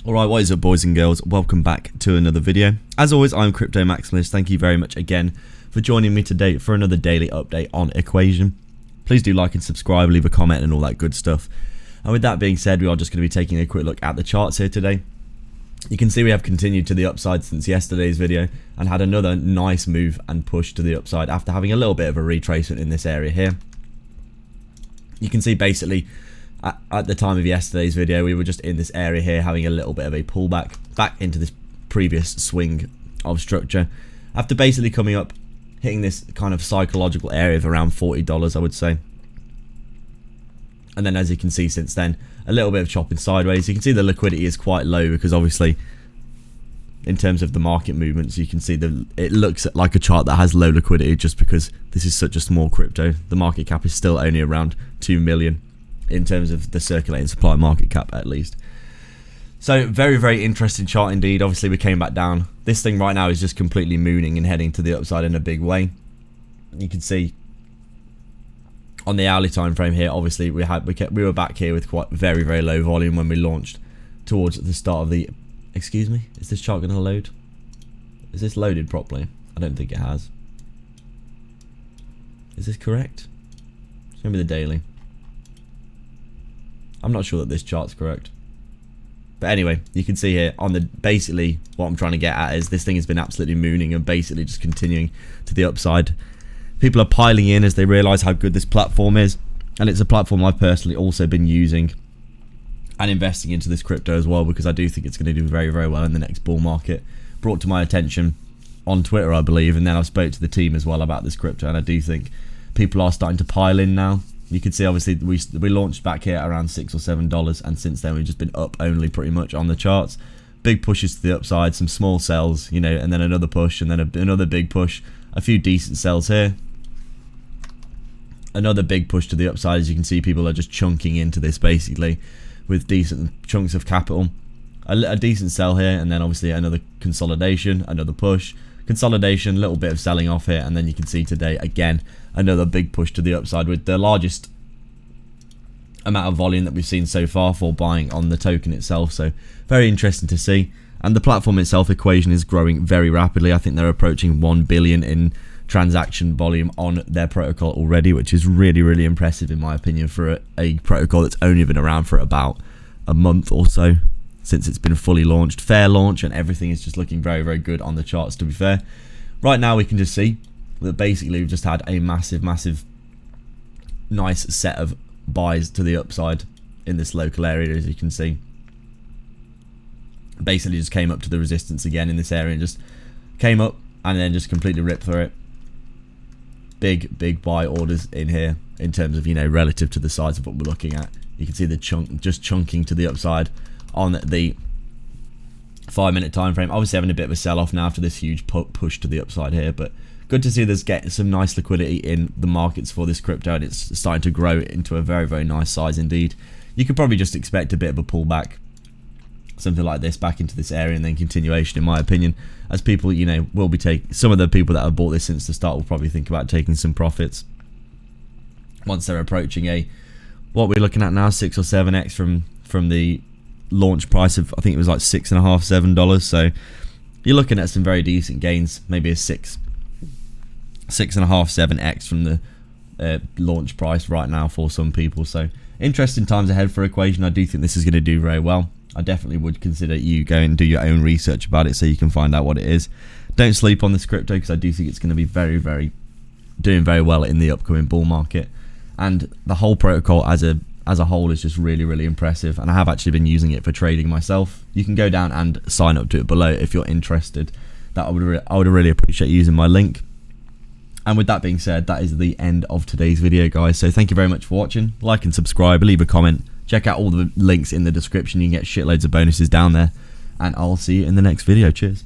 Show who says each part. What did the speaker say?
Speaker 1: Alright, what is up boys and girls, welcome back to another video. As always, I'm Crypto Maximalist. Thank you very much again for joining me today for another daily update on Equation. Please do like and subscribe, leave a comment and all that good stuff. And with that being said, we are just going to be taking a quick look at the charts here today. You can see we have continued to the upside since yesterday's video and had another nice move and push to the upside after having a little bit of a retracement in this area here. You can see basically at the time of yesterday's video, we were just in this area here having a little bit of a pullback back into this previous swing of structure after basically coming up, hitting this kind of psychological area of around $40, I would say. And then as you can see since then, a little bit of chopping sideways. You can see the liquidity is quite low because obviously in terms of the market movements, you can see it looks like a chart that has low liquidity just because this is such a small crypto. The market cap is still only around 2 million in terms of the circulating supply market cap at least. So very, very interesting chart indeed. Obviously we came back down. This thing right now is just completely mooning and heading to the upside in a big way. You can see on the hourly time frame here, obviously we were back here with quite very, very low volume when we launched towards the start of the... Excuse me, is this chart going to load? Is this loaded properly? I don't think it has. Is this correct? Show me the daily. I'm not sure that this chart's correct. But anyway, you can see here on the basically what I'm trying to get at is this thing has been absolutely mooning and basically just continuing to the upside. People are piling in as they realize how good this platform is, and it's a platform I've personally also been using and investing into this crypto as well because I do think it's going to do very, very well in the next bull market. Brought to my attention on Twitter, I believe, and then I spoke to the team as well about this crypto, and I do think people are starting to pile in now. You can see obviously we launched back here around $6 or $7, and since then we've just been up only pretty much on the charts. Big pushes to the upside, some small sells, you know, and then another push, and then another big push, a few decent sells here. Another big push to the upside. As you can see, people are just chunking into this basically with decent chunks of capital. A decent sell here, and then obviously another consolidation, another push, consolidation, little bit of selling off here, and then you can see today again another big push to the upside with the largest amount of volume that we've seen so far for buying on the token itself. So very interesting to see. And the platform itself, Equation, is growing very rapidly. I think they're approaching 1 billion in transaction volume on their protocol already, which is really, really impressive in my opinion for a protocol that's only been around for about a month or so since it's been fully launched. Fair launch, and everything is just looking very, very good on the charts, to be fair. Right now we can just see that basically we've just had a massive, massive nice set of buys to the upside in this local area. As you can see, basically just came up to the resistance again in this area and just came up and then just completely ripped through it. Big buy orders in here in terms of, you know, relative to the size of what we're looking at. You can see the just chunking to the upside on the 5-minute time frame. Obviously having a bit of a sell-off now after this huge push to the upside here, but good to see there's getting some nice liquidity in the markets for this crypto, and it's starting to grow into a very, very nice size indeed. You could probably just expect a bit of a pullback, something like this, back into this area, and then continuation, in my opinion, as people, you know, will be taking, some of the people that have bought this since the start will probably think about taking some profits once they're approaching a, what we're looking at now, 6 or 7x from the launch price of, I think it was like $6.5, $7. So you're looking at some very decent gains, maybe a 6.5, 7x from the launch price right now for some people. So interesting times ahead for Equation. I do think this is going to do very well. I definitely would consider you go and do your own research about it so you can find out what it is. Don't sleep on this crypto because I do think it's going to be very, very doing very well in the upcoming bull market. And the whole protocol as a whole is just really, really impressive, and I have actually been using it for trading myself. You can go down and sign up to it below if you're interested. That I would really appreciate using my link. And with that being said, that is the end of today's video, guys. So thank you very much for watching. Like and subscribe, leave a comment, check out all the links in the description. You can get shitloads of bonuses down there, and I'll see you in the next video. Cheers.